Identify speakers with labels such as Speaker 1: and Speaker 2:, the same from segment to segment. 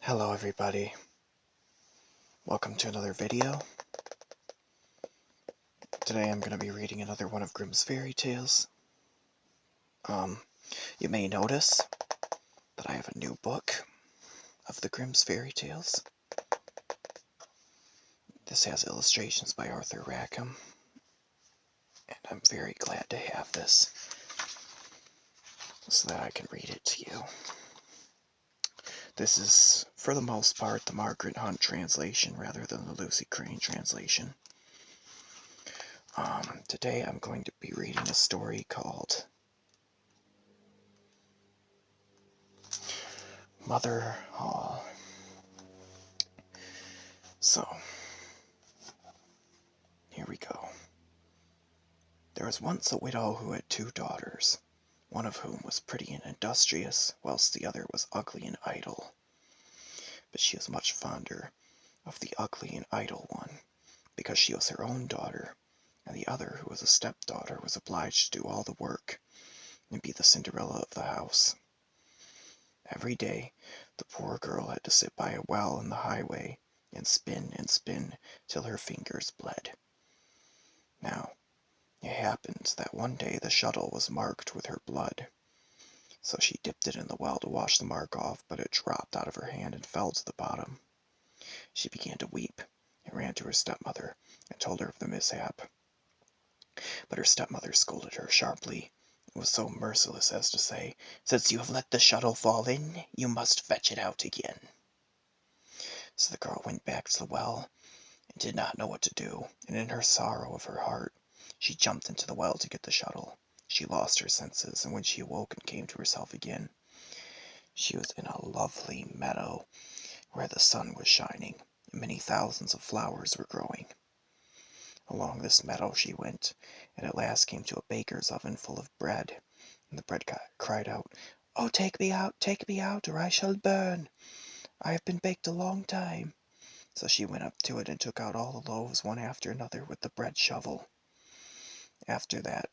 Speaker 1: Hello everybody, welcome to another video. Today I'm going to be reading another one of Grimm's fairy tales. You may notice that I have a new book of the Grimm's fairy tales. This has illustrations by Arthur Rackham, and I'm very glad to have this so that I can read it to you. This is, for the most part, the Margaret Hunt translation rather than the Lucy Crane translation. Today I'm going to be reading a story called Mother Holle. So, here we go. There was once a widow who had 2 daughters, one of whom was pretty and industrious, whilst the other was ugly and idle. But she was much fonder of the ugly and idle one, because she was her own daughter, and the other, who was a stepdaughter, was obliged to do all the work, and be the Cinderella of the house. Every day the poor girl had to sit by a well in the highway, and spin till her fingers bled. Now, it happened that one day the shuttle was marked with her blood. So she dipped it in the well to wash the mark off, but it dropped out of her hand and fell to the bottom. She began to weep, and ran to her stepmother, and told her of the mishap. But her stepmother scolded her sharply, and was so merciless as to say, "Since you have let the shuttle fall in, you must fetch it out again." So the girl went back to the well, and did not know what to do, and in her sorrow of her heart, she jumped into the well to get the shuttle. She lost her senses, and when she awoke and came to herself again, she was in a lovely meadow where the sun was shining, and many thousands of flowers were growing. Along this meadow she went, and at last came to a baker's oven full of bread, and the bread cried out, "Oh, take me out, or I shall burn. I have been baked a long time." So she went up to it and took out all the loaves one after another with the bread shovel. After that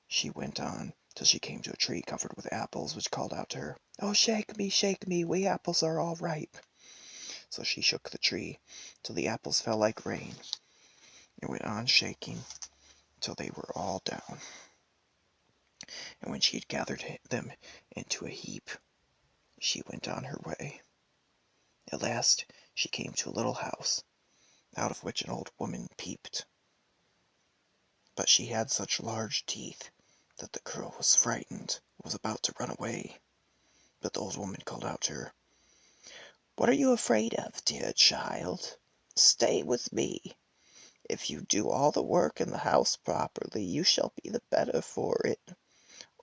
Speaker 1: she went on till she came to a tree covered with apples, which called out to her, "Oh, shake me, we apples are all ripe." So she shook the tree till the apples fell like rain, and went on shaking till they were all down. And when she had gathered them into a heap, she went on her way. At last she came to a little house, out of which an old woman peeped. But she had such large teeth that the girl was frightened, and was about to run away. But the old woman called out to her, "What are you afraid of, dear child? Stay with me. If you do all the work in the house properly, you shall be the better for it.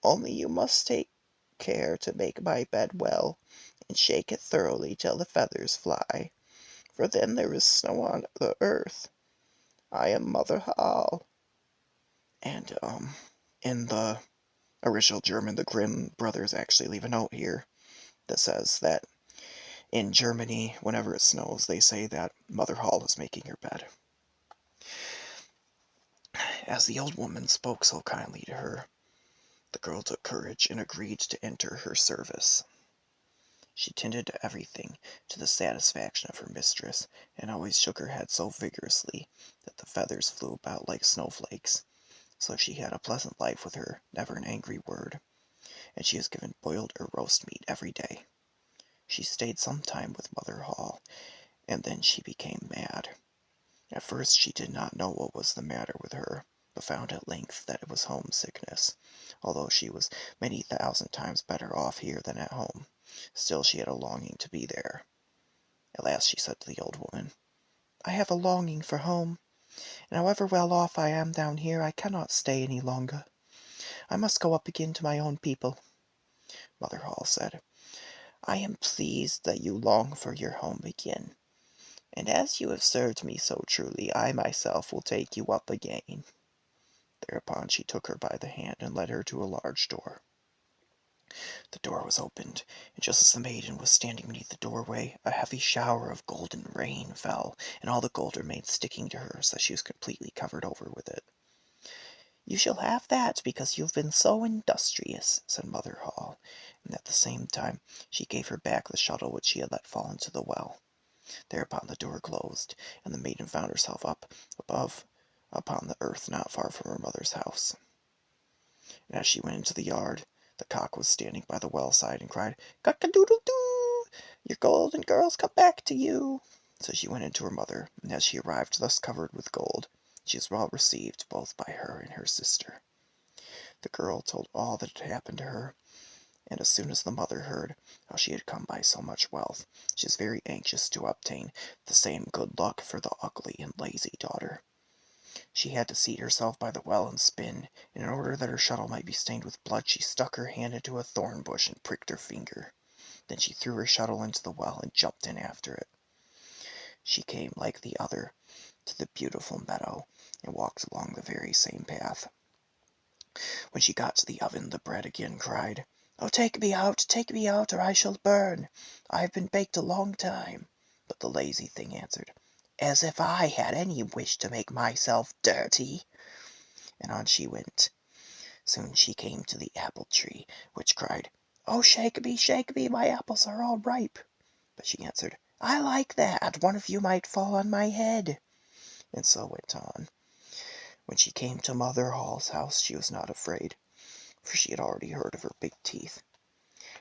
Speaker 1: Only you must take care to make my bed well, and shake it thoroughly till the feathers fly, for then there is snow on the earth. I am Mother Holle." And, in the original German, the Grimm brothers actually leave a note here that says that in Germany, whenever it snows, they say that Mother Holle is making her bed. As the old woman spoke so kindly to her, the girl took courage and agreed to enter her service. She tended to everything to the satisfaction of her mistress, and always shook her head so vigorously that the feathers flew about like snowflakes. So she had a pleasant life with her, never an angry word, and she was given boiled or roast meat every day. She stayed some time with Mother Holle, and then she became mad. At first she did not know what was the matter with her, but found at length that it was homesickness. Although she was many thousand times better off here than at home, still she had a longing to be there. At last she said to the old woman, "I have a longing for home, and however well off I am down here, I cannot stay any longer. I must go up again to my own people." Mother Holle said, "I am pleased that you long for your home again, and as you have served me so truly, I myself will take you up again." Thereupon she took her by the hand and led her to a large door. The door was opened, and just as the maiden was standing beneath the doorway, a heavy shower of golden rain fell, and all the gold remained sticking to her, so that she was completely covered over with it. "You shall have that, because you've been so industrious," said Mother Holle, and at the same time she gave her back the shuttle which she had let fall into the well. Thereupon the door closed, and the maiden found herself up above upon the earth not far from her mother's house. And as she went into the yard, the cock was standing by the well side and cried, "Cock-a-doodle-doo! Your golden girl's come back to you." So she went into her mother, and as she arrived thus covered with gold, she was well received both by her and her sister. The girl told all that had happened to her, and as soon as the mother heard how she had come by so much wealth, she was very anxious to obtain the same good luck for the ugly and lazy daughter. She had to seat herself by the well and spin, and in order that her shuttle might be stained with blood, she stuck her hand into a thorn bush and pricked her finger. Then she threw her shuttle into the well and jumped in after it. She came, like the other, to the beautiful meadow, and walked along the very same path. When she got to the oven, the bread again cried, "Oh, take me out, or I shall burn. I have been baked a long time." But the lazy thing answered, "As if I had any wish to make myself dirty." And on she went. Soon she came to the apple tree, which cried, "Oh, shake me, my apples are all ripe." But she answered, "I like that, one of you might fall on my head," and so went on. When she came to Mother Holle's house she was not afraid, for she had already heard of her big teeth,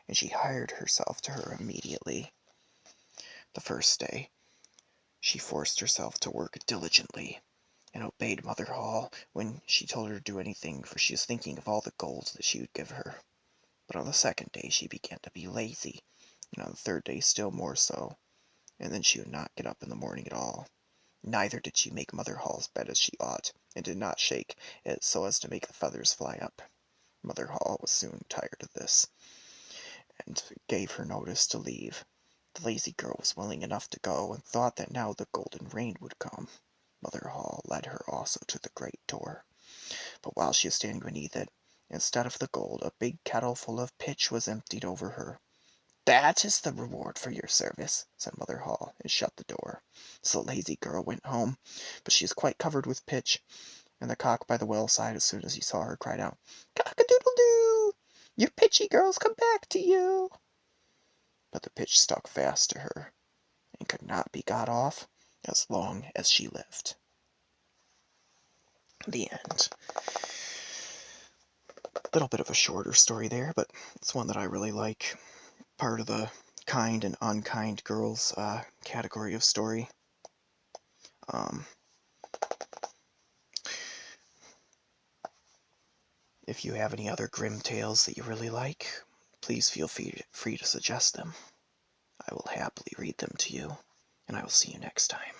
Speaker 1: and she hired herself to her immediately. The first day she forced herself to work diligently, and obeyed Mother Holle when she told her to do anything, for she was thinking of all the gold that she would give her. But on the second day she began to be lazy, and on the third day still more so, and then she would not get up in the morning at all. Neither did she make Mother Holle's bed as she ought, and did not shake it so as to make the feathers fly up. Mother Holle was soon tired of this, and gave her notice to leave. The lazy girl was willing enough to go, and thought that now the golden rain would come. Mother Holle led her also to the great door, but while she was standing beneath it, instead of the gold, a big kettle full of pitch was emptied over her. "That is the reward for your service," said Mother Holle, and shut the door. So the lazy girl went home, but she was quite covered with pitch, and the cock by the well side, as soon as he saw her, cried out, "Cock-a-doodle-doo! Your pitchy girl's come back to you." But the pitch stuck fast to her, and could not be got off as long as she lived. The end. A little bit of a shorter story there, but it's one that I really like. Part of the kind and unkind girls category of story. If you have any other Grimm tales that you really like, please feel free to suggest them. I will happily read them to you, and I will see you next time.